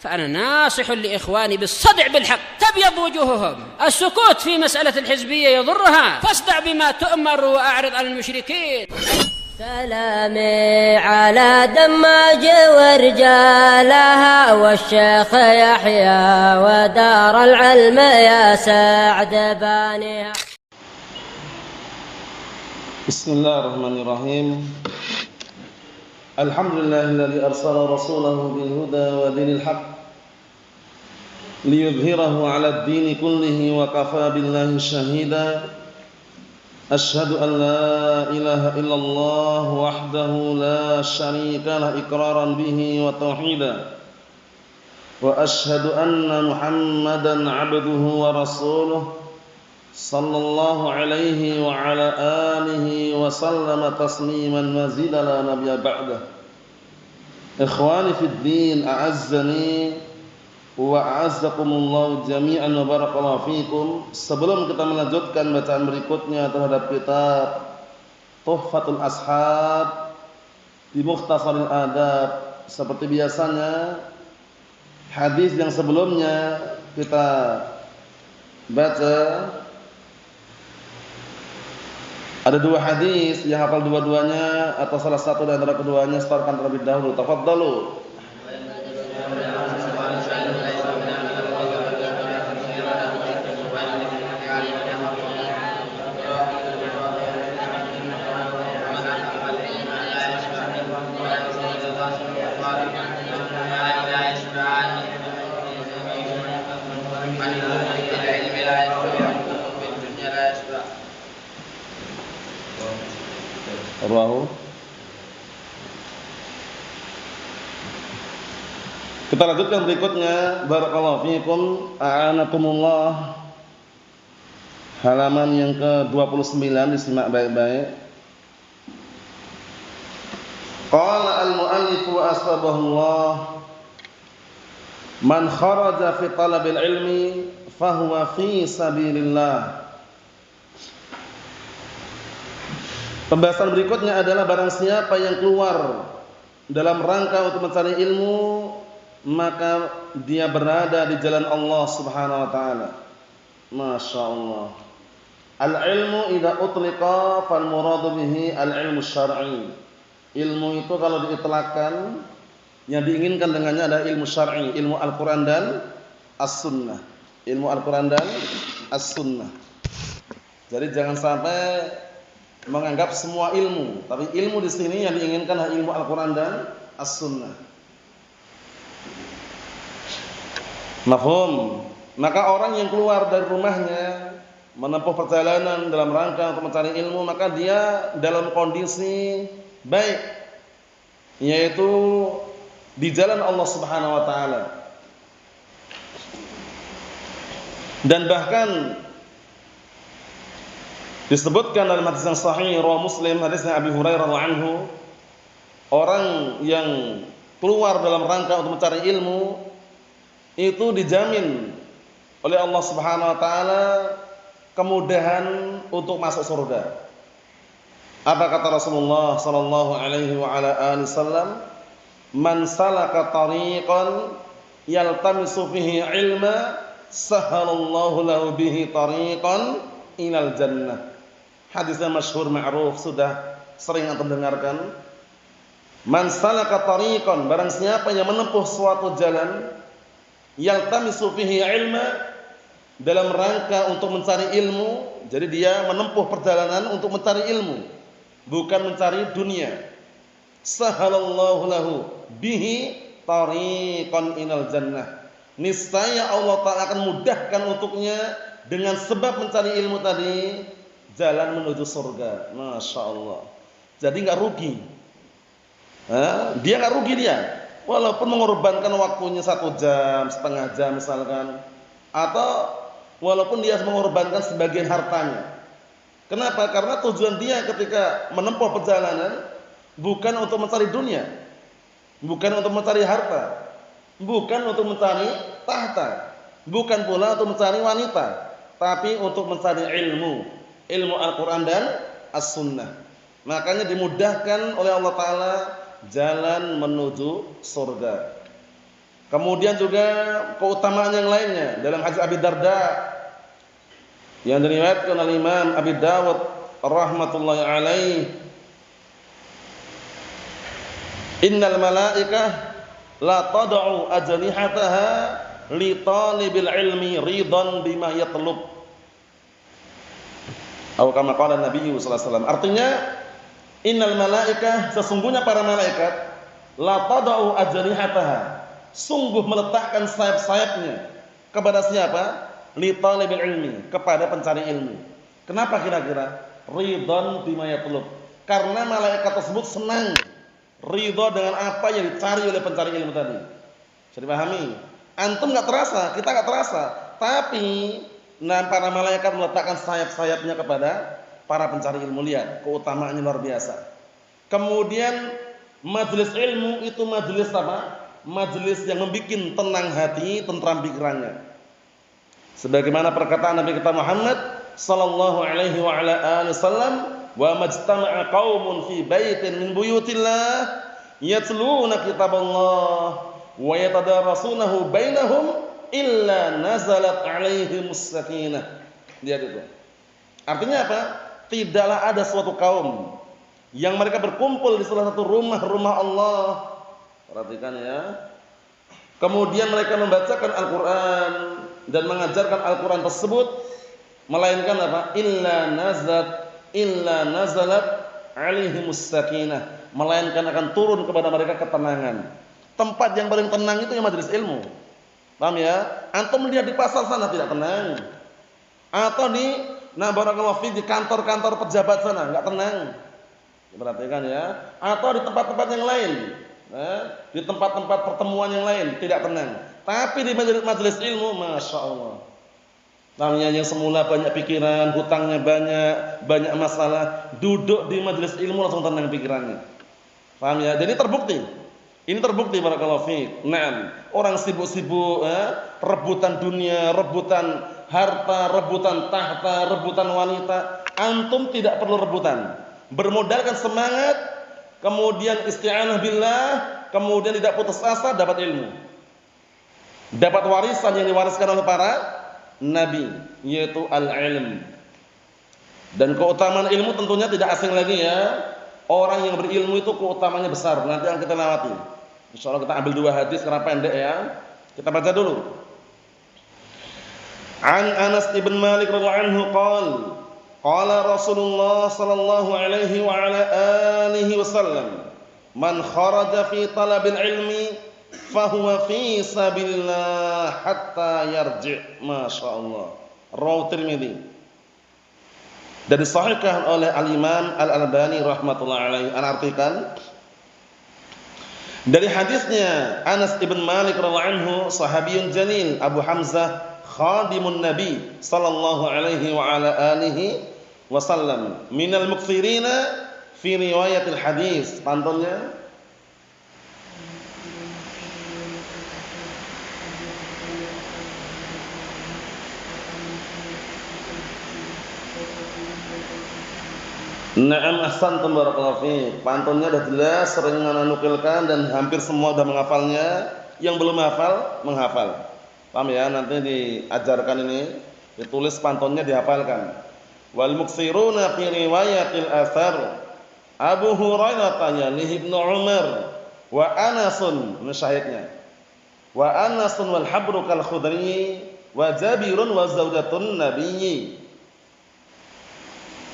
فأنا ناصح لإخواني بالصدع بالحق تبيض وجوههم. السكوت في مسألة الحزبية يضرها، فاصدع بما تؤمر وأعرض عن المشركين. سلامي على دماج ورجالها والشيخ يحيى ودار العلم يا سعد بانيها. بسم الله الرحمن الرحيم. الحمد لله الذي أرسل رسوله بالهدى ودين الحق ليظهره على الدين كله وكفى بالله شهيدا. أشهد أن لا إله إلا الله وحده لا شريك له إقرارا به وتوحيدا، وأشهد أن محمدا عبده ورسوله صلى الله عليه وعلى آله وسلم تسليما مزيدا لا نبي بعده. إخواني في الدين أعزني wa a'azzakumullahu jami'an wa barakallahu fikum. Sebelum kita melanjutkan bacaan berikutnya terhadap kitab Tuhfatul Ashab di Mukhtasaril Adab, seperti biasanya hadis yang sebelumnya kita baca, ada dua hadis yang hafal dua-duanya atau salah satu dari antara keduanya, setorkan terlebih dahulu. Tafadhalu. Kita lanjutkan berikutnya. Barakallahu fiikum, a'anakumullah. Halaman yang ke-29, disimak baik-baik. Qala al-mu'allif wa asbahullah, man kharaja fi talabil ilmi fahuwa fi sabilillah. Pembahasan berikutnya adalah barang siapa yang keluar dalam rangka untuk mencari ilmu, maka dia berada di jalan Allah Subhanahu wa taala. Masya Allah. Al-ilmu idza utliqa fal muradu bihi al-ilmu syar'i. Ilmu itu kalau diitlaqkan, yang diinginkan dengannya adalah ilmu syar'i, ilmu Al-Qur'an dan As-Sunnah. Ilmu Al-Qur'an dan As-Sunnah. Jadi jangan sampai menganggap semua ilmu, tapi ilmu di sini yang diinginkan adalah ilmu Al-Qur'an dan As-Sunnah. Mafhum? Maka orang yang keluar dari rumahnya menempuh perjalanan dalam rangka untuk mencari ilmu, maka dia dalam kondisi baik, yaitu di jalan Allah Subhanahu wa taala. Dan bahkan disebutkan dalam hadis yang sahih riwayat Muslim, hadisnya Abi Hurairah radhiyallahu anhu, orang yang keluar dalam rangka untuk mencari ilmu itu dijamin oleh Allah Subhanahu wa taala kemudahan untuk masuk surga. Apa kata Rasulullah sallallahu alaihi wa ala alihi wasallam? Man salaka tariqan yaltamisu fihi ilma sahalallahu lahu bihi tariqan ilal jannah. Hadisnya masyhur ma'ruf, sudah sering antum dengarkan. Man salaka tariqan, barang siapa yang menempuh suatu jalan, yaltamisu fihi ilma, dalam rangka untuk mencari ilmu. Jadi dia menempuh perjalanan untuk mencari ilmu, bukan mencari dunia. Sahalallahu lahu bihi tariqan ilal jannah. Niscaya Allah Ta'ala akan mudahkan untuknya dengan sebab mencari ilmu tadi jalan menuju surga. Masya Allah. Jadi nggak rugi. Dia nggak rugi dia. Walaupun mengorbankan waktunya 1 jam, setengah jam misalkan, atau walaupun dia mengorbankan sebagian hartanya. Kenapa? Karena tujuan dia ketika menempuh perjalanan bukan untuk mencari dunia, bukan untuk mencari harta, bukan untuk mencari tahta, bukan pula untuk mencari wanita, tapi untuk mencari ilmu, ilmu Al-Quran dan As-Sunnah. Makanya dimudahkan oleh Allah Ta'ala jalan menuju surga. Kemudian juga keutamaan yang lainnya dalam hadis Abi Darda yang diriwayatkan oleh Imam Abi Dawud rahmatullahi alaih, innal malaikah la tad'u ajnihataha li talibil ilmi ridan bima yatlub. Atau kama qala Nabi sallallahu alaihi wasallam. Artinya innal malaikah, sesungguhnya para malaikat, la tad'u ajnihataha, sungguh meletakkan sayap-sayapnya kepada siapa? Li talibil ilmi, kepada pencari ilmu. Kenapa kira-kira? Ridhan bima yatlub. Karena malaikat tersebut senang ridha dengan apa yang dicari oleh pencari ilmu tadi. Bisa dipahami? Antum enggak terasa, kita enggak terasa, tapi para malaikat meletakkan sayap-sayapnya kepada para pencari ilmu. Lihat, keutamaannya luar biasa. Kemudian majelis ilmu itu majelis apa? Majelis yang membuat tenang hati, tentram pikirannya. Sebagaimana perkataan Nabi kita Muhammad sallallahu alaihi wa ala alihi wasallam, wa majtama'a qaumun fi baitin min buyutillah yatluna kitaballah wa yatadarasunahu bainahum illa nazalat alaihimus sakinah. Lihat itu. Artinya apa? Tidaklah ada suatu kaum yang mereka berkumpul di salah satu rumah-rumah Allah. Perhatikan ya. Kemudian mereka membacakan Al-Qur'an dan mengajarkan Al-Qur'an tersebut, melainkan apa? Illa nazalat alaihimus sakinah, melainkan akan turun kepada mereka ketenangan. Tempat yang paling tenang itu yang majelis ilmu. Paham ya? Antum melihat di pasar sana tidak tenang. Atau di barakallahu fi di kantor-kantor pejabat sana enggak tenang. Perhatikan ya. Atau di tempat-tempat yang lain. Di tempat-tempat pertemuan yang lain tidak tenang. Tapi di majelis ilmu, masya Allah. Namanya yang semula banyak pikiran, hutangnya banyak masalah, duduk di majelis ilmu langsung tenang pikirannya. Paham ya? Jadi terbukti. Ini terbukti barakallahu fiik. Naam, orang sibuk-sibuk rebutan dunia, rebutan harta, rebutan tahta, rebutan wanita. Antum tidak perlu rebutan. Bermodalkan semangat, kemudian isti'anah billah, kemudian tidak putus asa, dapat ilmu. Dapat warisan yang diwariskan oleh para nabi, yaitu al-ilm. Dan keutamaan ilmu tentunya tidak asing lagi ya. Orang yang berilmu itu keutamanya besar. Nanti akan kita lewati. Insyaallah kita ambil dua hadis karena pendek ya. Kita baca dulu. An Anas ibn Malik radhiyallahu anhu qala Rasulullah sallallahu alaihi wa ala alihi wasallam, man kharaja fi talabil ilmi fahuwa fi sabilillah hatta yarji'. Masyaallah. Rawi Tirmidzi. Dan disahihkan oleh Al-Imam Al-Albani rahmatullahi alaihi. Ana artikan dari hadisnya Anas ibn Malik radhiyallahu anhu, sahabiyun jalil, Abu Hamzah, khadimun Nabi sallallahu alaihi wa ala alihi wasallam, minal muktsirina fi riwayatil hadis. Pantunnya Na'am ahsantum barakallahu fiik. Pantunnya sudah jelas, sering menukilkan dan hampir semua sudah menghafalnya. Yang belum hafal, menghafal. Paham ya? Nanti diajarkan ini, ditulis pantunnya dihafalkan. Wal muksiruna fi riwayatil athar Abu Hurairah yalihi Ibnu Umar wa Anasun, syahidnya. Wa Anasun wal habru kal khudri wa Jabirun wa zaudatun nabiyyi.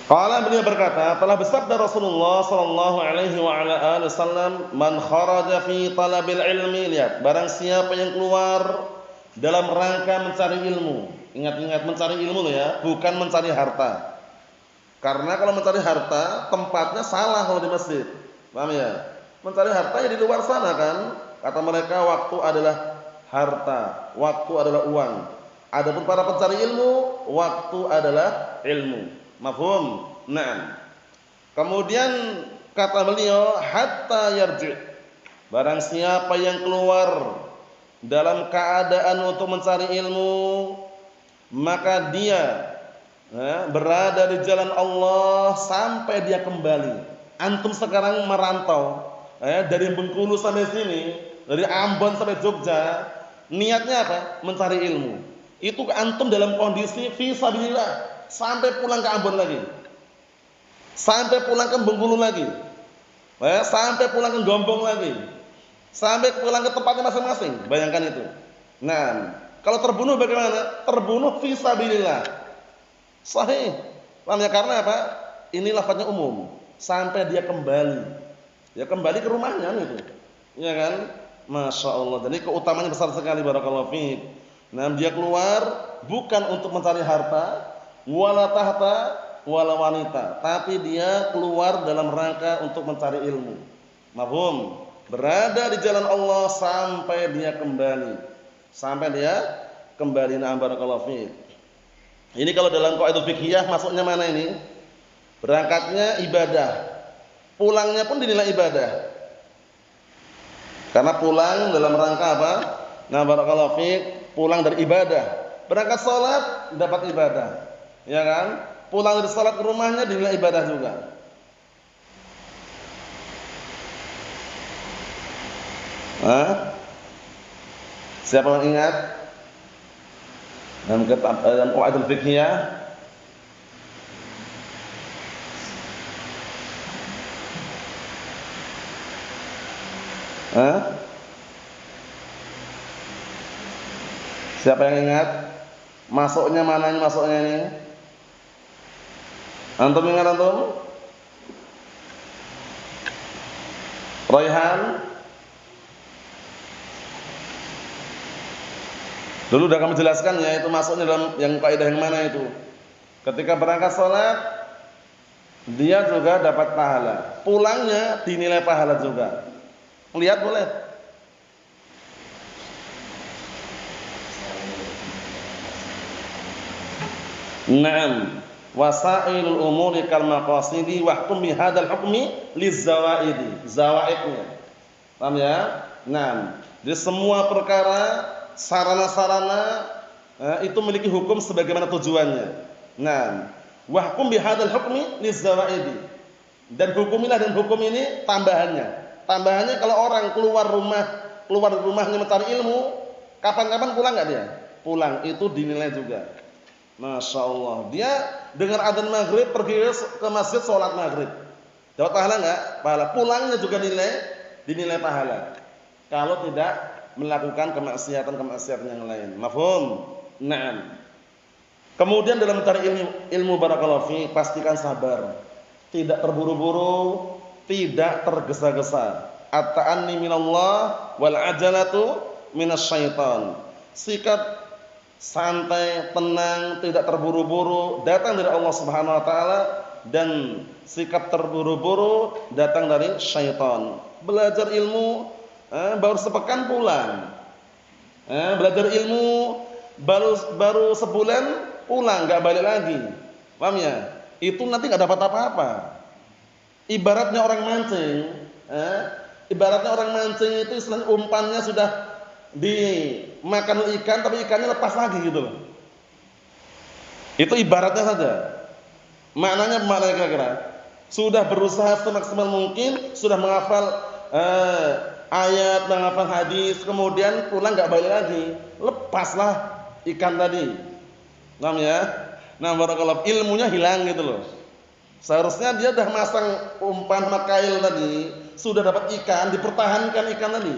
Qala, beliau berkata, telah bersabda Rasulullah sallallahu alaihi wa ala alihi wasallam, man kharaja fi talabil ilmi, lihat, barang siapa yang keluar dalam rangka mencari ilmu. Ingat-ingat mencari ilmu ya, bukan mencari harta. Karena kalau mencari harta, tempatnya salah kalau di masjid. Paham ya? Mencari harta ya di luar sana kan. Kata mereka waktu adalah harta, waktu adalah uang. Adapun para pencari ilmu, waktu adalah ilmu. Mafhum? Naam. Kemudian kata beliau hatta yarji'. Barang siapa yang keluar dalam keadaan untuk mencari ilmu, maka dia berada di jalan Allah sampai dia kembali. Antum sekarang merantau dari Bengkulu sampai sini, dari Ambon sampai Jogja, niatnya apa? Mencari ilmu. Itu antum dalam kondisi fi sabilillah, sampai pulang ke Ambon lagi. Sampai pulang ke Bengkulu lagi. Sampai pulang ke Gombong lagi. Sampai pulang ke tempatnya masing-masing. Bayangkan itu. Nah, kalau terbunuh bagaimana? Terbunuh fi sabilillah. Sahih. Karena apa? Ini lafadznya umum. Sampai dia kembali. Ya kembali ke rumahnya itu. Ya kan? Masya Allah. Jadi keutamanya besar sekali, barakallahu fiik. Nah, dia keluar bukan untuk mencari harta, wala tahta, wala wanita, tapi dia keluar dalam rangka untuk mencari ilmu. Mafhum? Berada di jalan Allah sampai dia kembali. Sampai dia kembali. Nah, barakallahu fiik. Ini kalau dalam qaidah fiqhiyah masuknya mana ini? Berangkatnya ibadah. Pulangnya pun dinilai ibadah. Karena pulang dalam rangka apa? Nah, barakallahu fiik, pulang dari ibadah. Berangkat salat dapat ibadah. Ya kan? Pulang dari salat ke rumahnya dinilai ibadah juga. Siapa yang ingat? Dalam kitab Qawaidul Fiqhiyah. Siapa yang ingat? Masuknya mana ini masuknya ini? Antum ingat antum? Raihan? Dulu udah kami jelaskan ya, itu masuknya dalam yang kaidah yang mana itu. Ketika berangkat sholat, dia juga dapat pahala. Pulangnya dinilai pahala juga. Lihat boleh? Naam. Wasailul umuri kal maqasidi wahkum bi hadzal hukmi lizawaidi. Zawaidnya. Paham ya? Naam. Jadi semua perkara sarana-sarana itu memiliki hukum sebagaimana tujuannya. Nah, wahkum bihadzal hukmi lizawaidi. Dan hukumilah dan hukum ini tambahannya. Tambahannya kalau orang keluar dari rumahnya mencari ilmu, kapan-kapan pulang enggak dia? Pulang itu dinilai juga. Masya Allah. Dia dengar adzan maghrib pergi ke masjid sholat maghrib. Dapat pahala enggak? Pahala. Pulangnya juga dinilai pahala. Kalau tidak melakukan kemaksiatan yang lain. Mafhum? Naam. Kemudian dalam mencari ilmu barakallahu fi, pastikan sabar. Tidak terburu-buru, tidak tergesa-gesa. At-ta'anni minallah wal ajalatu minasyaitan. Sikap santai, tenang, tidak terburu-buru datang dari Allah Subhanahu wa taala, dan sikap terburu-buru datang dari syaitan. Belajar ilmu baru sepekan pulang. Belajar ilmu baru sebulan pulang, enggak balik lagi. Paham ya? Itu nanti enggak dapat apa-apa. Ibaratnya orang mancing, itu istilahnya umpannya sudah dimakan ikan tapi ikannya lepas lagi gitu loh. Itu ibaratnya saja. Maknanya kira-kira sudah berusaha semaksimal mungkin, sudah menghafal ayat, menghafal hadis, kemudian pulang enggak balik lagi, lepaslah ikan tadi. Paham ya? Nah, barakallahu, ilmunya hilang gitu loh. Seharusnya dia sudah masang umpan sama kail tadi, sudah dapat ikan, dipertahankan ikan tadi.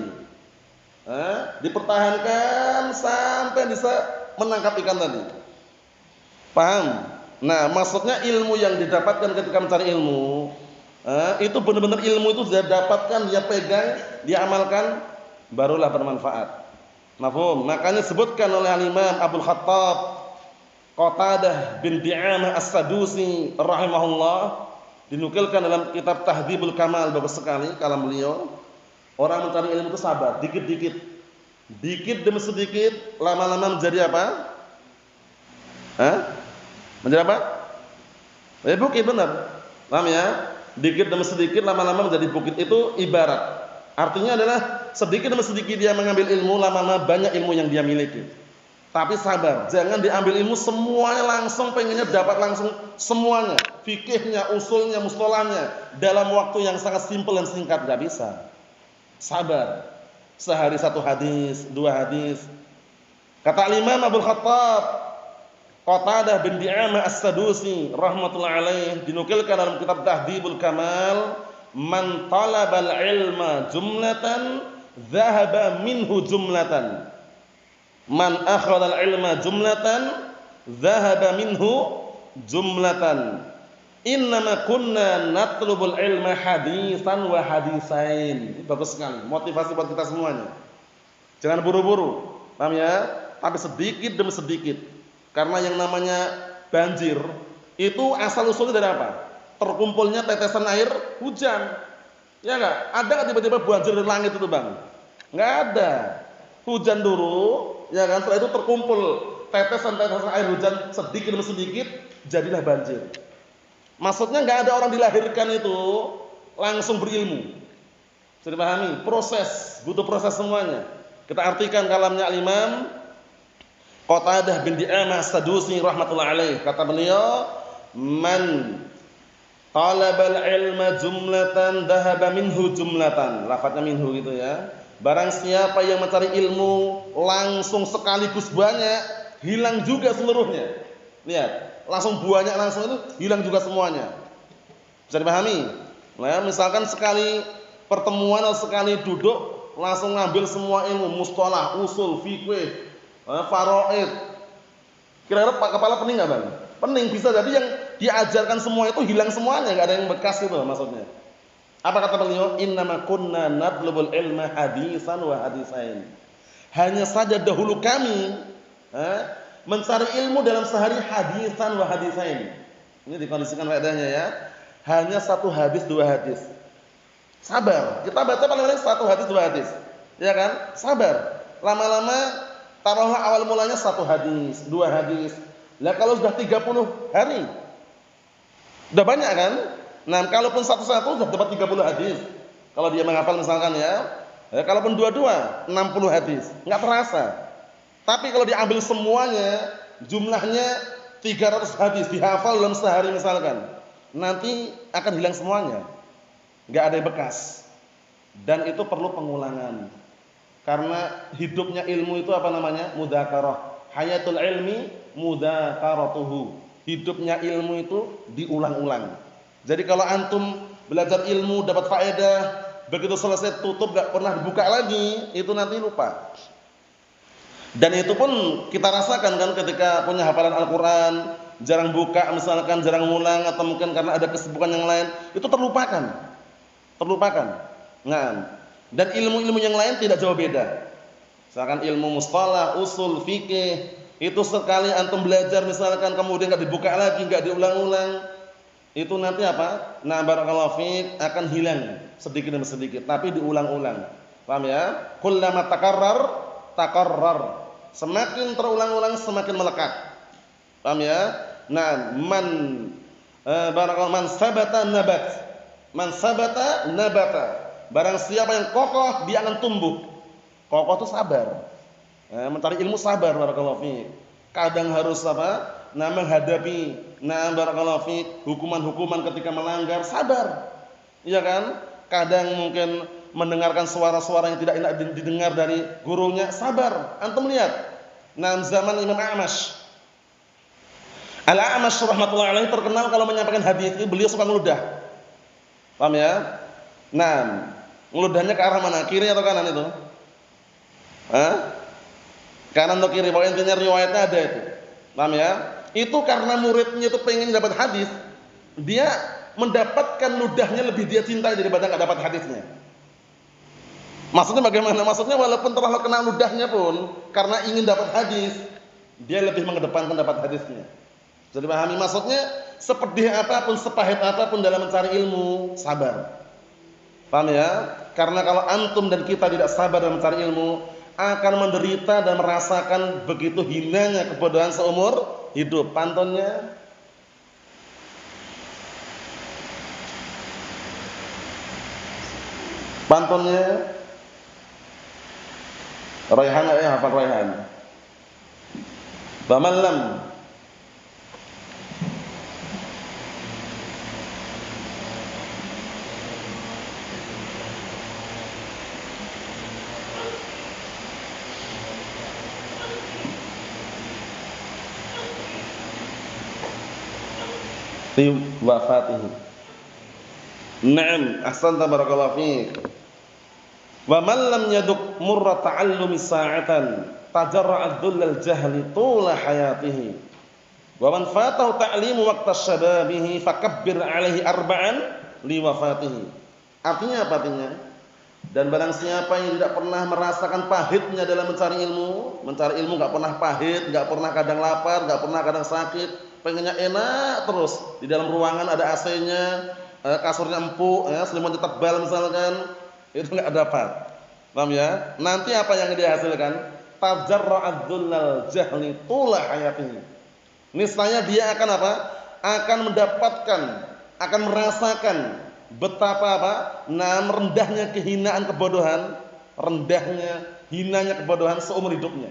Dipertahankan sampai bisa menangkap ikan tadi. Paham? Nah, maksudnya ilmu yang didapatkan ketika mencari ilmu, itu benar-benar ilmu itu dia dapatkan, dia pegang, dia amalkan, barulah bermanfaat. Mafhum? Makanya disebutkan oleh Al-Imam Abdul Khattab Qatadah bin Di'amah As-Sadusi rahimahullah, dinukilkan dalam kitab Tahdhibul Kamal, bagus sekali kalam beliau. Orang mencari ilmu itu sabar, dikit-dikit, dikit demi sedikit, lama-lama menjadi apa? Menjadi apa? Bukit, benar. Paham ya? Dikit demi sedikit, lama-lama menjadi bukit. Itu ibarat. Artinya adalah sedikit demi sedikit dia mengambil ilmu, lama-lama banyak ilmu yang dia miliki. Tapi sabar, jangan diambil ilmu semuanya langsung, pengennya dapat langsung semuanya, fikihnya, usulnya, mustalahnya dalam waktu yang sangat simpel dan singkat, enggak bisa. Sabar. Sehari satu hadis, dua hadis. Kata Imam Abu Khattab Qatadah bin Di'amah As-Sadusi rahmatullah alaih, dinukilkan dalam kitab Tahdhibul Kamal, man talabal ilma jumlatan dhahaba minhu jumlatan. Man akhadhal ilma jumlatan dhahaba minhu jumlatan. Innama kunna natlubul ilma hadisan wa hadisain. Ini bagus sekali, motivasi buat kita semuanya. Jangan buru-buru, paham ya? Tapi sedikit demi sedikit. Karena yang namanya banjir itu asal usulnya dari apa? Terkumpulnya tetesan air hujan. Ya enggak? Ada enggak tiba-tiba banjir dari langit itu, Bang? Enggak ada. Hujan dulu, ya kan? Setelah itu terkumpul tetesan-tetesan air hujan sedikit demi sedikit, jadilah banjir. Maksudnya enggak ada orang dilahirkan itu langsung berilmu. Bisa dipahami? Proses, butuh proses semuanya. Kita artikan kalamnya Al-Imam Qatadah bin Di'amah As-Sadusi rahmatullah alaih, kata beliau, man talabal ilma jumlatan dhahaba minhu jumlatan. Lafadznya minhu gitu ya. Barang siapa yang mencari ilmu langsung sekaligus banyak, hilang juga seluruhnya. Lihat, langsung banyak, langsung itu hilang juga semuanya. Bisa dipahami? Nah, misalkan sekali pertemuan atau sekali duduk langsung ngambil semua ilmu, mustalah, usul, fiqh, faraid. Kira-kira kepala pening enggak, Bang? Pening, bisa jadi yang diajarkan semua itu hilang semuanya, enggak ada yang bekas itu maksudnya. Apa kata beliau? Innama kunna natlubul ilma hadisan wa hadisain. Hanya saja dahulu kami mencari ilmu dalam sehari hadisan wa hadisain. Ini dikondisikan faedahnya ya. Hanya satu hadis, dua hadis. Sabar. Kita baca paling paling satu hadis, dua hadis. Ya kan? Sabar. Lama-lama taruhlah awal mulanya satu hadis, dua hadis. Lah kalau sudah 30 hari, udah banyak kan? Nah, kalaupun satu-satu sudah dapat 30 hadis. Kalau dia menghafal misalkan ya, kalaupun dua-dua 60 hadis, enggak terasa. Tapi kalau diambil semuanya, jumlahnya 300 hadis dihafal dalam sehari misalkan, nanti akan hilang semuanya. Enggak ada yang bekas. Dan itu perlu pengulangan. Karena hidupnya ilmu itu apa namanya? Mudzakarah. Hayatul ilmi mudzakaratuhu. Hidupnya ilmu itu diulang-ulang. Jadi kalau antum belajar ilmu dapat faedah, begitu selesai tutup enggak pernah dibuka lagi, itu nanti lupa. Dan itu pun kita rasakan kan ketika punya hafalan Al-Qur'an, jarang buka misalkan, jarang ngulang, atau mungkin karena ada kesibukan yang lain, itu terlupakan. Nah, dan ilmu-ilmu yang lain tidak jauh beda. Misalkan ilmu mustalah, usul, fikih, itu sekali antum belajar misalkan kemudian enggak dibuka lagi, enggak diulang-ulang, itu nanti apa? Nah, barakallahu fiik, akan hilang sedikit demi sedikit, tapi diulang-ulang. Paham ya? Kullama takarrar. Semakin terulang-ulang semakin melekat. Paham ya? Nah, barakallahu man sabata nabat. Man sabata nabata. Barang siapa yang kokoh, dia akan tumbuh. Kokoh itu sabar. Mencari ilmu sabar, barakallahu fiik. Kadang harus apa? Menghadapi barakallahu fiik, hukuman-hukuman ketika melanggar, sabar. Iya kan? Kadang mungkin mendengarkan suara-suara yang tidak enak didengar dari gurunya, sabar. Antum lihat. Zaman Imam A'mash. Al-A'mash rahmatullahi alaihi terkenal kalau menyampaikan hadis, beliau suka ngeludah. Paham ya? Nah, ngeludahnya ke arah mana? Kiri atau kanan itu? Kanan atau kiri? Pokoknya intinya riwayatnya ada itu. Paham ya? Itu karena muridnya itu pengen dapat hadis, dia mendapatkan ludahnya lebih dia cintai daripada enggak dapat hadisnya. Maksudnya bagaimana? Maksudnya walaupun telah kena ludahnya pun karena ingin dapat hadis, dia lebih mengedepankan dapat hadisnya. Jadi pahami maksudnya, sepedih apapun, sepahit apapun dalam mencari ilmu, sabar. Paham ya? Karena kalau antum dan kita tidak sabar dalam mencari ilmu, akan menderita dan merasakan begitu hinanya kebodohan seumur hidup. Pantunnya Raihan, hafal Raihan. Faman lam fi wafatihi. Naam, ahsanta barakallahu fiik. Wa man lam yaduk murra ta'allumi sa'atan tajarra'a dhullal jahli tula hayatihi. Wa man fatahu ta'limu waqta syababihi fakabbir 'alaihi arba'an li wafatihi. Artinya apa artinya? Dan barang siapa yang tidak pernah merasakan pahitnya dalam mencari ilmu enggak pernah pahit, enggak pernah kadang lapar, enggak pernah kadang sakit, pengennya enak terus. Di dalam ruangan ada AC-nya, kasurnya empuk, ya, selimutnya tebal misalkan, itu enggak dapat. Paham ya? Nanti apa yang dihasilkan? Tajarra'ad dhullal jahli tula hayatihi. Niscaya dia akan apa? Akan mendapatkan, akan merasakan betapa apa? Rendahnya kehinaan kebodohan, rendahnya, hinanya kebodohan seumur hidupnya.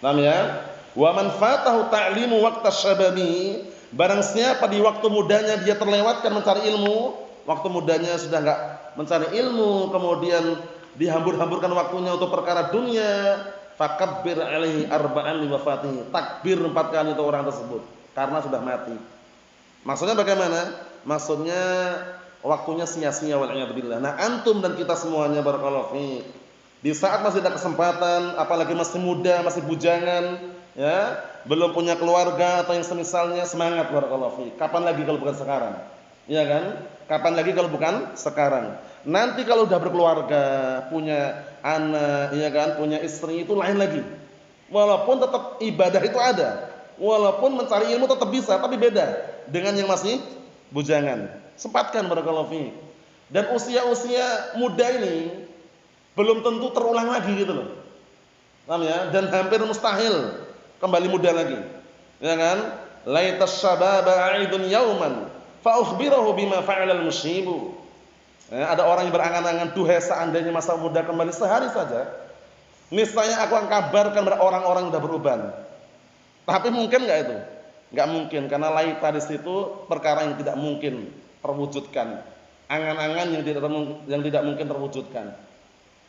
Paham ya? Wa man fatahu ta'limu waqta syababi, barang siapa di waktu mudanya dia terlewatkan mencari ilmu, waktu mudanya sudah enggak mencari ilmu, kemudian dihambur-hamburkan waktunya untuk perkara dunia, fakabbir 'alaihi arba'an li wafatihi. Takbir 4 kali untuk orang tersebut karena sudah mati. Maksudnya bagaimana? Maksudnya waktunya sia-sia wal iyad billah. Nah, antum dan kita semuanya barakallahu fiik, di saat masih ada kesempatan, apalagi masih muda, masih bujangan, ya, belum punya keluarga atau yang semisalnya, semangat barakallahu fiik. Kapan lagi kalau bukan sekarang? Iya kan? Kapan lagi kalau bukan sekarang? Nanti kalau udah berkeluarga, punya anak, iya kan, punya istri, itu lain lagi. Walaupun tetap ibadah itu ada, walaupun mencari ilmu tetap bisa, tapi beda dengan yang masih bujangan. Sempatkan barakallahu fiik. Dan usia-usia muda ini belum tentu terulang lagi gitu loh. Paham ya? Dan hampir mustahil kembali muda lagi. Ya kan? Laitas syababa a'idun yauman fa ukhbirahu bima fa'alal musyibu. Ya, ada orang yang berangan-angan, duhai seandainya masa muda kembali sehari saja, niscaya aku akan kabarkan kepada orang-orang yang sudah beruban. Tapi mungkin enggak itu? Enggak mungkin, karena laita di situ perkara yang tidak mungkin terwujudkan. Angan-angan yang tidak mungkin terwujudkan.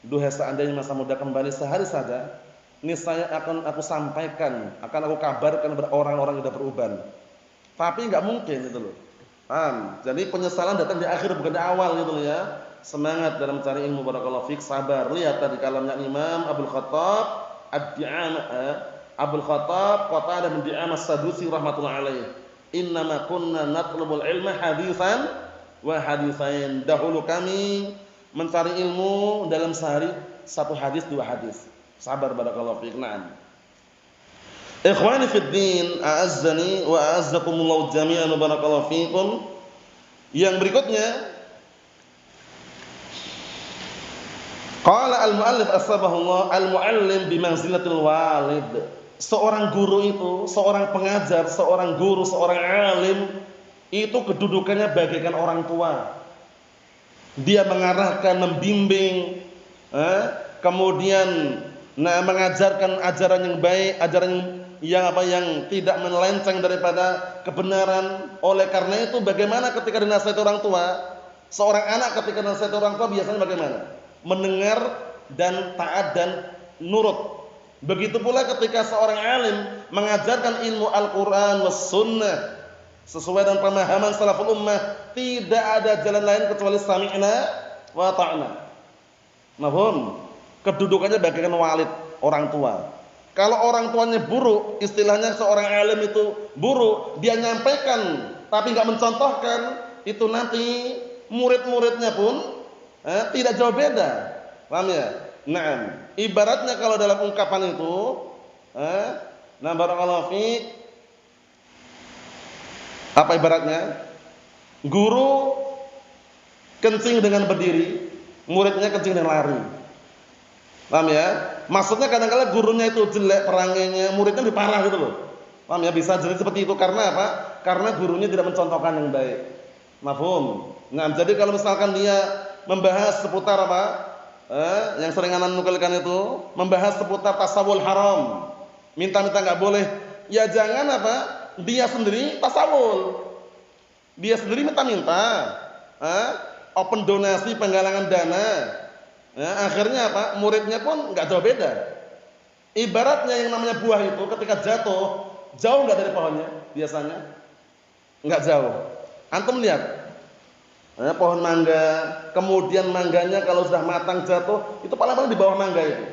Duhai seandainya masa muda kembali sehari saja, niscaya akan aku sampaikan, akan aku kabarkan kepada orang-orang yang sudah beruban. Tapi enggak mungkin itu loh. Paham? Jadi penyesalan datang di akhir bukan di awal gitu loh ya. Semangat dalam mencari ilmu barakallahu fik, sabar. Lihat tadi kalamnya Imam Abdul Khattab Abdul Khattab Qatadah bin Di'amah As-Sadusi rahmatullah alaih. Innama kunna natlubul ilma haditsan wa haditsain. Dahulu kami mencari ilmu dalam sehari 1 hadis 2 hadis. Sabar barakallahu fik. Na'am. Ikhwani fid din, a'azzani wa a'azzakumullah jami'an barakallahu fikum. Yang berikutnya, qala al-muallif asbahullah, al-muallim bi manzilatil walid. Seorang guru itu, seorang pengajar, seorang guru, seorang alim itu kedudukannya bagaikan orang tua. Dia mengarahkan, membimbing, kemudian mengajarkan ajaran yang baik, ajaran yang tidak melenceng daripada kebenaran. Oleh karena itu bagaimana ketika dinasihati orang tua? Seorang anak ketika dinasihati orang tua biasanya bagaimana? Mendengar dan taat dan nurut. Begitu pula ketika seorang alim mengajarkan ilmu Al-Qur'an was sunnah sesuai dengan pemahaman salaful ummah, tidak ada jalan lain kecuali sami'na wa ta'na. Mahum, kedudukannya bagaikan walid, orang tua. Kalau orang tuanya buruk, istilahnya seorang alim itu buruk, dia nyampaikan tapi enggak mencontohkan, itu nanti murid-muridnya pun tidak jauh beda. Paham ya? Naam. Ibaratnya kalau dalam ungkapan itu, barakallahu fiik. Apa ibaratnya? Guru kencing dengan berdiri, muridnya kencing dengan lari. Paham ya? Maksudnya kadang-kadang gurunya itu jelek perangainya, muridnya lebih parah gitu loh. Paham ya? Bisa jadi seperti itu karena apa? Karena gurunya tidak mencontohkan yang baik. Mafhum? Nah, jadi kalau misalkan dia membahas seputar apa? Yang sering anak nukilkan itu, membahas seputar tasawul haram. Minta-minta enggak boleh. Ya jangan apa? Dia sendiri tasawul. Dia sendiri minta-minta. Open donasi, penggalangan dana. Akhirnya apa? Muridnya pun enggak jauh beda. Ibaratnya yang namanya buah itu ketika jatuh, jauh enggak dari pohonnya biasanya? Enggak jauh. Antum lihat, pohon mangga, kemudian mangganya kalau sudah matang jatuh, itu paling-paling di bawah mangga itu.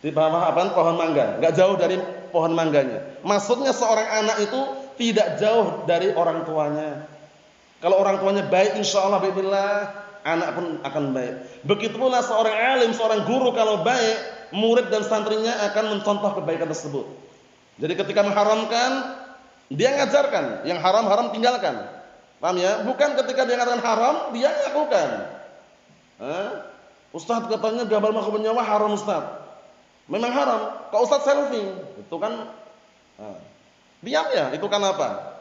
Di bawah apa? Pohon mangga, enggak jauh dari pohon mangganya. Maksudnya seorang anak itu tidak jauh dari orang tuanya. Kalau orang tuanya baik, insya Allah bismillah, anak pun akan baik. Begitu pula seorang alim, seorang guru kalau baik, murid dan santrinya akan mencontoh kebaikan tersebut. Jadi ketika mengharamkan, dia ngajarkan, yang haram-haram tinggalkan. Paham ya? Bukan ketika dia mengatakan haram, dia lakukan. Ustaz katanya gambar makhluk bernyawa haram Ustaz. Memang haram. Kalau Ustaz selfie, itu kan diam ya, itu kan apa?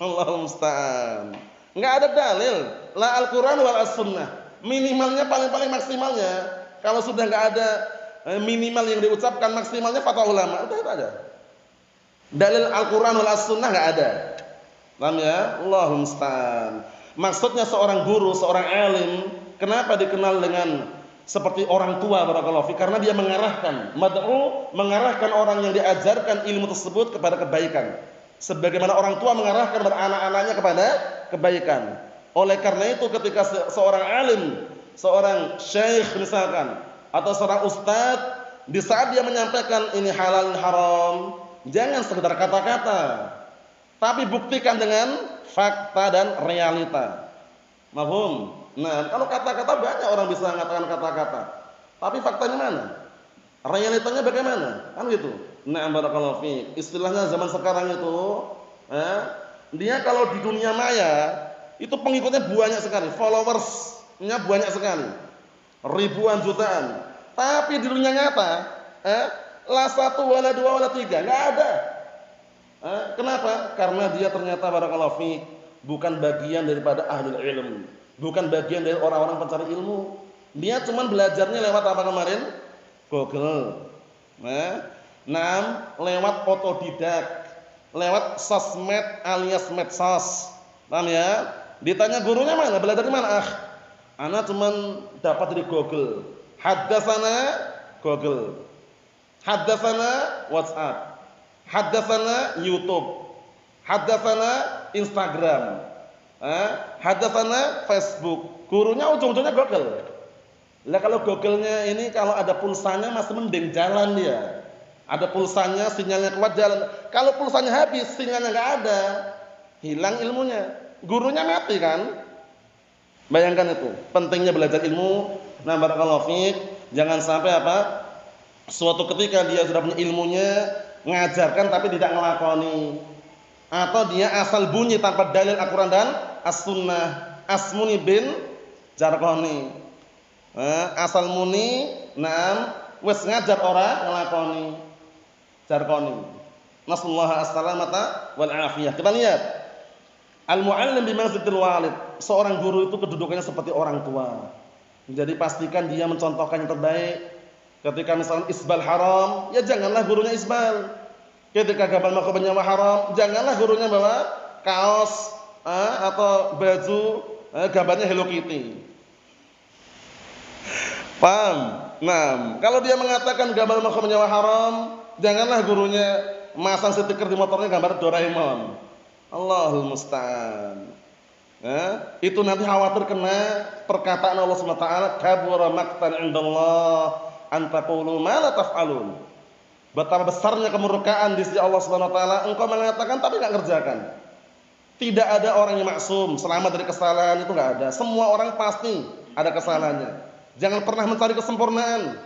Allahul musta'an. Enggak ada dalil, la Al-Qur'an wal as-sunnah. Minimalnya paling-paling maksimalnya. Kalau sudah enggak ada minimal yang diucapkan, maksimalnya fatwa ulama, itu aja. Dalil Al-Qur'an wal as-sunnah enggak ada. Paham ya? Allahul musta'an. Maksudnya seorang guru, seorang alim, kenapa dikenal dengan seperti orang tua barakallahu fi? Karena dia mengarahkan, mad'u mengarahkan orang yang diajarkan ilmu tersebut kepada kebaikan. Sebagaimana orang tua mengarahkan anak-anaknya kepada kebaikan. Oleh karena itu ketika seorang alim, seorang syekh misalkan, atau seorang ustaz, di saat dia menyampaikan ini halal ini haram, jangan sekedar kata-kata, tapi buktikan dengan fakta dan realita. Mafhum? Nah, kalau kata-kata banyak orang bisa mengatakan kata-kata, tapi faktanya mana? Realitanya bagaimana? Kan gitu. Na'am barakallahu fiik. Istilahnya zaman sekarang itu, dia kalau di dunia maya itu pengikutnya banyak sekali, followersnya banyak sekali, ribuan jutaan. Tapi di dunia nyata, la satu wala dua wala tiga, nggak ada. Kenapa? Karena dia ternyata barakallahu fiik bukan bagian daripada ahli ilmu, bukan bagian dari orang-orang pencari ilmu. Dia cuma belajarnya lewat apa kemarin? Google. Lewat otodidak, lewat sosmed alias medsos. Paham ya? Ditanya gurunya mana? Belajar di mana? Ana cuma dapat dari Google. Haddatsana Google. Haddatsana WhatsApp. Haddatsana YouTube. Haddatsana Instagram. Haddatsana Facebook. Gurunya ujung-ujungnya Google. Lah kalau Google-nya ini kalau ada pulsanya masih mending jalan dia. Ada pulsanya, sinyalnya kuat jalan. Kalau pulsanya habis, sinyalnya enggak ada, hilang ilmunya. Gurunya mati kan? Bayangkan itu, pentingnya belajar ilmu. Nah, barakallahu fiik, jangan sampai apa? Suatu ketika dia sudah punya ilmunya, ngajarkan tapi tidak ngelakoni. Atau dia asal bunyi tanpa dalil Al-Qur'an dan As-Sunnah. Asmuni bin Jarqani. Asal muni, wis ngajar ora ngelakoni. Jarqani. Nasallahu as-salamata wal afiyah. Kita lihat. Al-muallim bi manzilatil walid. Seorang guru itu kedudukannya seperti orang tua. Jadi pastikan dia mencontohkan yang terbaik. Ketika misalnya isbal haram, ya janganlah gurunya isbal. Ketika gambar makhluk bernyawa haram, janganlah gurunya bawa kaos atau baju gambarnya Hello Kitty. Paham? Nah, kalau dia mengatakan gambar makhluk bernyawa haram, janganlah gurunya masang stiker di motornya gambar Doraemon. Allahul musta'an. Itu nanti khawatir kena perkataan Allah Subhanahu wa taala, kabura maqtan 'indallah an taqulu ma la taf'alun. Betapa besarnya kemurkaan di sisi Allah Subhanahu wa taala, engkau mengatakan tapi enggak kerjakan. Tidak ada orang yang maksum, selamat dari kesalahan, itu enggak ada. Semua orang pasti ada kesalahannya. Jangan pernah mencari kesempurnaan,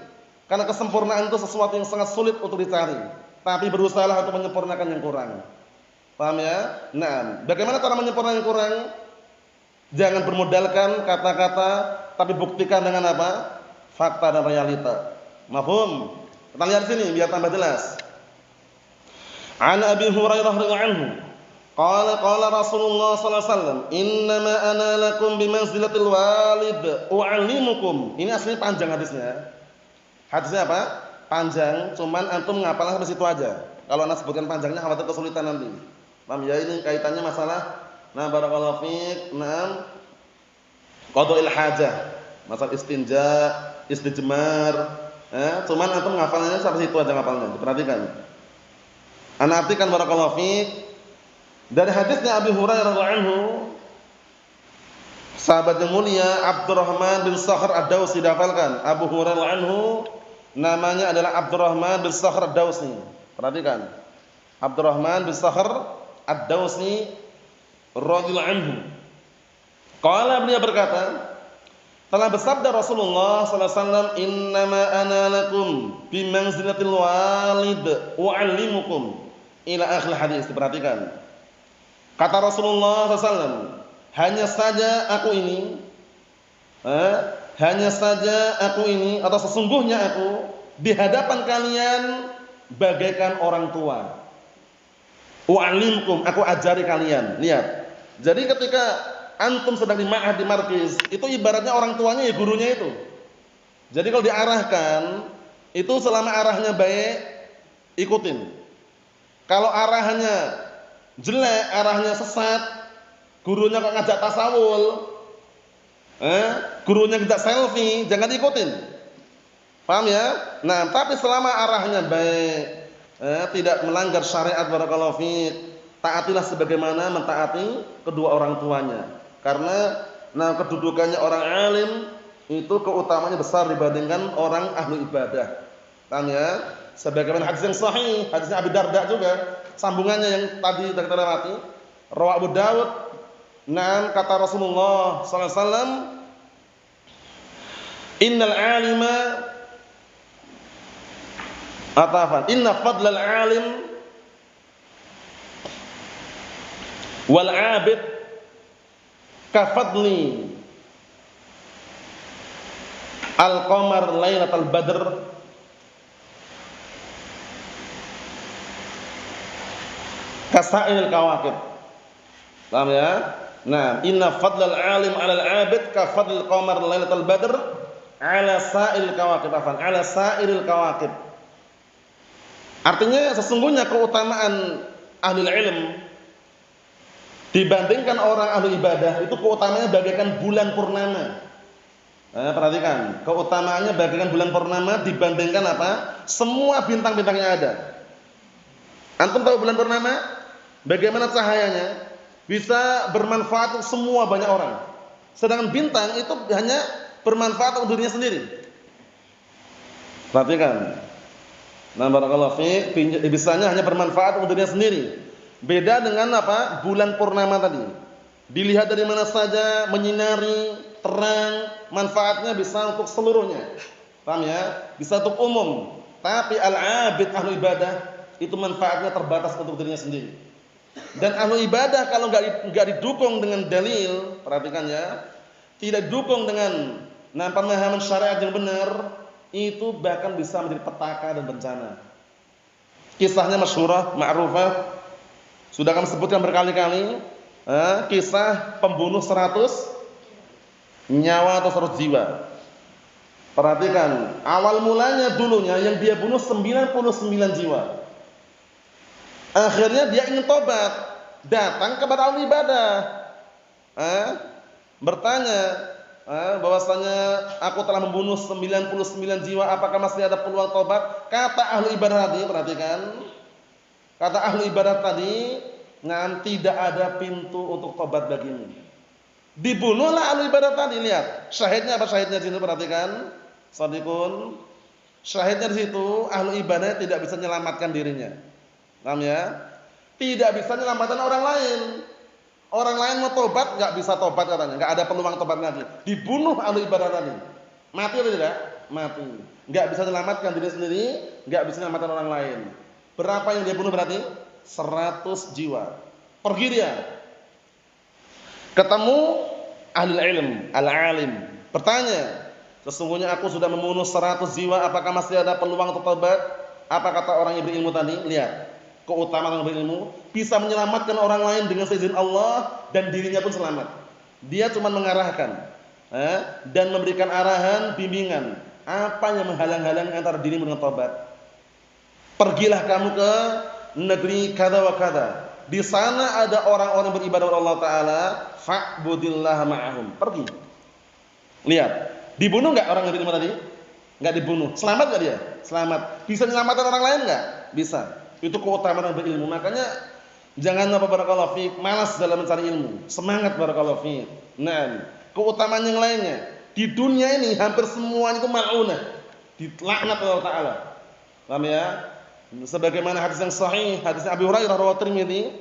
karena kesempurnaan itu sesuatu yang sangat sulit untuk dicari. Tapi berusahalah untuk menyempurnakan yang kurang. Paham ya? Nah, bagaimana cara menyempurnakan yang kurang? Jangan bermodalkan kata-kata, tapi buktikan dengan apa? Fakta dan realita. Mafhum? Kita lihat sini biar tambah jelas. An Abi Hurairah radhiyallahu anhu, qala Rasulullah sallallahu alaihi wasallam, "Innama ana lakum bimanzilatil walid, u'allimukum." Ini aslinya panjang hadisnya. Hadisnya apa? Panjang, cuman antum ngapalnya sampai situ aja. Kalau ana sebutkan panjangnya khawatir kesulitan nanti. Paham ya? Ini kaitannya masalah barakallahu fiik, qada'il hajah, masalah istinja, istijmar. Cuman antum ngafalnya sampai situ aja ngapalnya. Diperhatikan. Ana artikan barakallahu fiik, Dari hadisnya Abu Hurairah radhiyallahu anhu, sahabat yang mulia Abdurrahman bin Sakhr Ad-Dawsi, dihafalkan. Abu Hurairah radhiyallahu anhu namanya adalah Abdurrahman bin Sakhr Ad-Dawsi. Perhatikan. Abdurrahman bin Sakhr Ad-Dawsi radhiyallahu anhu. Qala, beliau berkata, telah bersabda Rasulullah sallallahu alaihi wasallam, "Innama ana lakum bimanzilatil walid wa 'allimukum." Ila akhir hadis. Diperhatikan. Kata Rasulullah SAW, hanya saja aku ini atau sesungguhnya aku di hadapan kalian bagaikan orang tua. Wa'alimkum, aku ajari kalian. Lihat. Jadi ketika antum sedang di ma'had, di markis, itu ibaratnya orang tuanya ya gurunya itu. Jadi kalau diarahkan, itu selama arahnya baik, ikutin. Kalau arahnya jelek, arahnya sesat, gurunya kok ngajak tasawul, gurunya ngajak selfie, jangan ikutin. Paham ya? Nah, tapi selama arahnya baik, tidak melanggar syariat, barakallahu fiik, taatilah sebagaimana mentaati kedua orang tuanya. Karena kedudukannya orang alim itu keutamanya besar dibandingkan orang ahli ibadah. Paham ya? Sebagaimana hadis yang sahih, hadisnya Abi Darda juga, sambungannya yang tadi kita lewati, rawi Abu Dawud. Nah, kata Rasulullah sallallahu alaihi wasallam, innal alima inna fadlal alim wal abid kafadli al-qamar lailatal badr kasail kawakib. Paham ya? Nah, inna fadlal alim 'alal 'abid ka fadlil qamar lailatal badr 'ala sa'il kawakib, ala sa'iril kawakib. Artinya sesungguhnya keutamaan ahli ilm dibandingkan orang ahli ibadah itu keutamaannya bagaikan bulan purnama. Perhatikan, keutamaannya bagaikan bulan purnama dibandingkan apa? Semua bintang-bintang yang ada. Antum tahu bulan purnama? Bagaimana cahayanya? Bisa bermanfaat untuk semua banyak orang. Sedangkan bintang itu hanya bermanfaat untuk dirinya sendiri. Perhatikan. Nah, barakallahu fiik, bisanya hanya bermanfaat untuk dirinya sendiri. Beda dengan apa? Bulan purnama tadi. Dilihat dari mana saja, menyinari, terang, manfaatnya bisa untuk seluruhnya. Paham ya? Bisa untuk umum. Tapi al-'abid, ahlu ibadah, itu manfaatnya terbatas untuk dirinya sendiri. Dan ahlu ibadah kalau enggak didukung dengan dalil, perhatikan ya, tidak didukung dengan pemahaman syariat yang benar, itu bahkan bisa menjadi petaka dan bencana. Kisahnya masyhurah, ma'rufah, sudah kami sebutkan berkali-kali, kisah pembunuh 100 nyawa atau 100 jiwa. Perhatikan, awal mulanya dulunya yang dia bunuh 99 jiwa. Akhirnya dia ingin tobat, datang kepada ahli ibadah, bertanya, bahwasanya aku telah membunuh 99 jiwa, apakah masih ada peluang tobat? Kata ahli ibadah tadi, perhatikan, kata ahli ibadah tadi, tidak ada pintu untuk tobat bagimu. Dibunuhlah ahli ibadah tadi. Lihat, syahidnya apa? Syahidnya di situ, perhatikan, shadiqun. Syahidnya di situ, ahli ibadah tidak bisa menyelamatkan dirinya. Paham ya? Tidak bisa menyelamatkan orang lain. Orang lain mau tobat, enggak bisa tobat katanya, enggak ada peluang tobat lagi. Dibunuh ahli ibadah tadi. Mati atau tidak? Mati. Enggak bisa menyelamatkan diri sendiri, enggak bisa menyelamatkan orang lain. Berapa yang dia bunuh berarti? 100 jiwa. Pergi dia. Ketemu ahli ilm, al-alim. Bertanya, sesungguhnya aku sudah membunuh 100 jiwa, apakah masih ada peluang untuk tobat? Apa kata orang yang berilmu tadi? Lihat, keutamaan orang berilmu bisa menyelamatkan orang lain dengan seizin Allah dan dirinya pun selamat. Dia cuma mengarahkan dan memberikan arahan, bimbingan. Apa yang menghalang-halang antara dirimu dengan tobat? Pergilah kamu ke negeri kada wa kada. Di sana ada orang-orang beribadah kepada Allah Taala, fa'budillah ma'ahum. Pergi. Lihat, dibunuh enggak orang yang berilmu tadi? Enggak dibunuh. Selamat enggak dia? Selamat. Bisa menyelamatkan orang lain enggak? Bisa. Itu keutamaan orang berilmu. Makanya Jangan apa barakallahu fiik, malas dalam mencari ilmu. Semangat barakallahu fiik. Nah, keutamaan yang lainnya. Di dunia ini hampir semuanya itu mal'unah. Dilaknat oleh Allah Ta'ala. Paham ya? Sebagaimana hadis yang sahih, hadis Abi Hurairah rawahu Tirmidzi.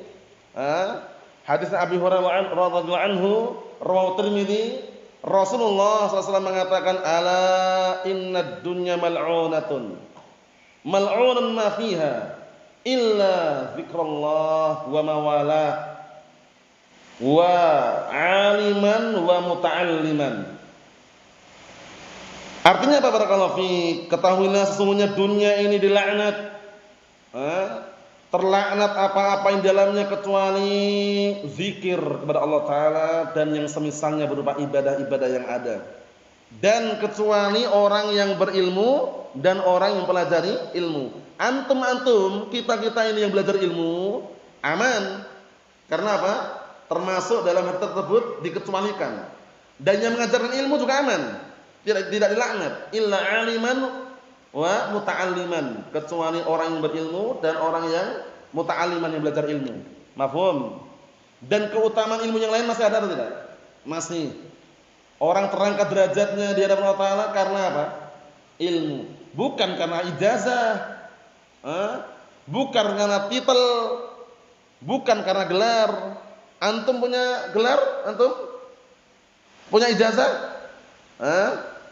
Hadis Abi Hurairah radhiyallahu anhu rawahu Tirmidzi. Rasulullah SAW mengatakan, ala innad dunya mal'unatun. Mal'unun ma fiha illa zikrullah wa mawalah wa aliman wa muta'alliman. Artinya apa barakallahu fi? Ketahuilah sesungguhnya dunia ini dilaknat. Terlaknat apa-apa yang dalamnya kecuali zikir kepada Allah Ta'ala dan yang semisalnya berupa ibadah-ibadah yang ada. Dan kecuali orang yang berilmu dan orang yang pelajari ilmu. Antum, kita ini yang belajar ilmu aman. Karena apa? Termasuk dalam hal tersebut dikecualikan. Dan yang mengajarkan ilmu juga aman. Tidak dilaknat. Illa aliman wa muta'alliman, kecuali orang yang berilmu dan orang yang muta'alliman yang belajar ilmu. Mafhum? Dan keutamaan ilmu yang lain masih ada atau tidak? Masih. Orang terangkat derajatnya di hadapan Allah Ta'ala karena apa? Ilmu. Bukan karena ijazah, bukan karena titel, bukan karena gelar. Antum punya gelar? Antum punya ijazah?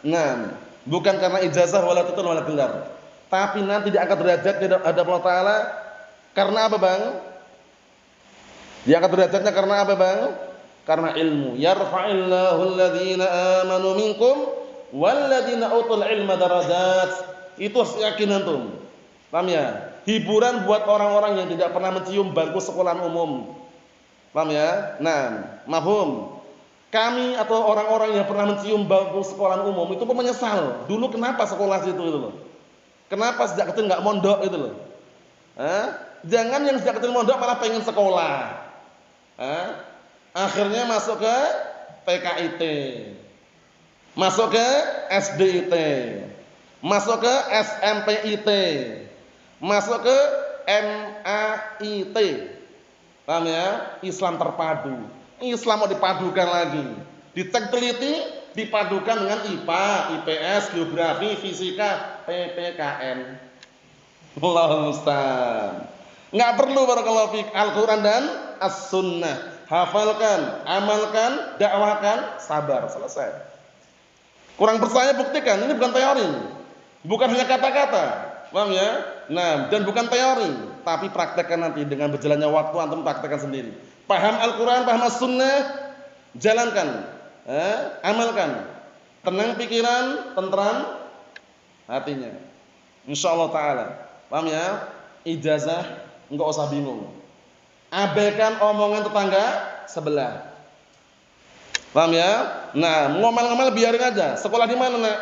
Nah, bukan karena ijazah wala titul wala gelar, tapi nanti diangkat derajat di hadapan Allah Ta'ala karena apa bang? Diangkat derajatnya karena apa bang? Karena ilmu. Yarfa'illahu alladhina amanu minkum walladhina utul ilma darajat. Itu yakin antum. Paham ya? Hiburan buat orang-orang yang tidak pernah mencium bangku sekolahan umum. Paham ya? Nah, mafhum. Kami atau orang-orang yang pernah mencium bangku sekolahan umum itu pun menyesal. Dulu kenapa sekolah situ itu loh? Kenapa sejak kecil nggak mondok itu loh? Jangan yang sejak kecil mondok malah pengen sekolah. Akhirnya masuk ke PKIT, masuk ke SDIT, masuk ke SMPIT, masuk ke MAIT. Paham ya? Islam terpadu. Islam mau dipadukan lagi, dicek teliti, dipadukan dengan IPA, IPS, geografi, fisika, PPKN. Allahu musta'an. Enggak perlu barakallahu fik Al-Qur'an dan As-Sunnah. Hafalkan, amalkan, dakwahkan, sabar, selesai. Kurang percaya buktikan, ini bukan teori. Bukan hanya kata-kata. Paham ya? Nah, dan bukan teori, tapi praktekkan nanti dengan berjalannya waktu antum praktekkan sendiri. Paham Al-Quran, paham As-Sunnah, jalankan, amalkan. Tenang pikiran, tentram hatinya. InsyaAllah ta'ala. Paham ya? Ijazah, enggak usah bingung. Abaikan omongan tetangga sebelah. Paham ya? Nah, ngomel-ngomel biarin aja. Sekolah di mana nak?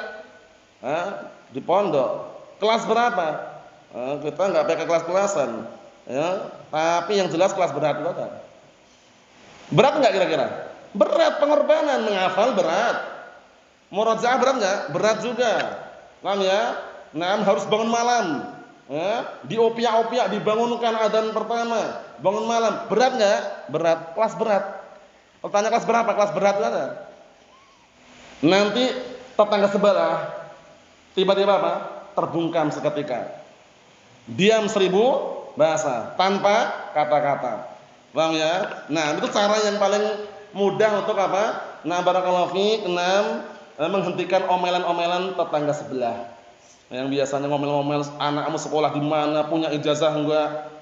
Di pondok. Kelas berapa? Kita enggak pakai kelas-kelasan. Ya, tapi yang jelas kelas berat itu ada. Berat enggak kira-kira? Berat, pengorbanan, menghafal berat. Murojaah berat enggak? Berat juga. Paham ya? Nah, harus bangun malam. Diopiak-opiak, dibangunkan adzan pertama, bangun malam. Berat enggak? Berat, kelas berat. Tanya kelas berapa? Kelas berat itu ada. Nanti tetangga sebelah tiba-tiba apa? Terbungkam seketika. Diam 1000 bahasa tanpa kata-kata. Paham ya? Nah, itu cara yang paling mudah untuk apa? Nah, barakallahu fiik, menghentikan omelan-omelan tetangga sebelah. Yang biasanya ngomel-ngomel anakmu sekolah di mana, punya ijazah enggak?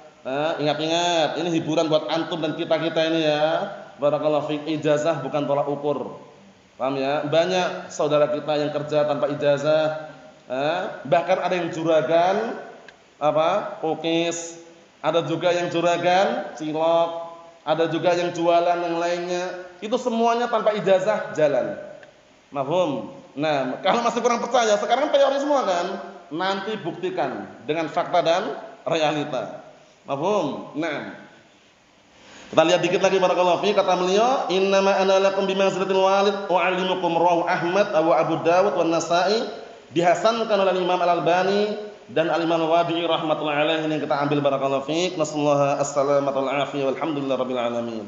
Ingat-ingat, ini hiburan buat antum dan kita-kita ini ya. Barakallahu fiik, ijazah bukan tolak ukur. Paham ya? Banyak saudara kita yang kerja tanpa ijazah. Bahkan ada yang juragan pelukis, ada juga yang juragan cilok, ada juga yang jualan yang lainnya. Itu semuanya tanpa ijazah jalan. Mafhum? Nah, kalau masih kurang percaya, sekarang teori semua kan? Nanti buktikan dengan fakta dan realita. Mafhum? Nah, kita lihat dikit lagi barakallahu fi, kata beliau, "Innama ana lakum bimanzilatil walid wa 'allimukum rawahu Ahmad wa Abu Dawud wan Nasa'i." Dihasankan oleh Imam Al-Albani dan Al-Imam Al-Wadi'i rahmatullahi alaihi yang kita ambil barakallahu fiik. Nasallahu as-salamata wal afiyah walhamdulillahirabbil alamin.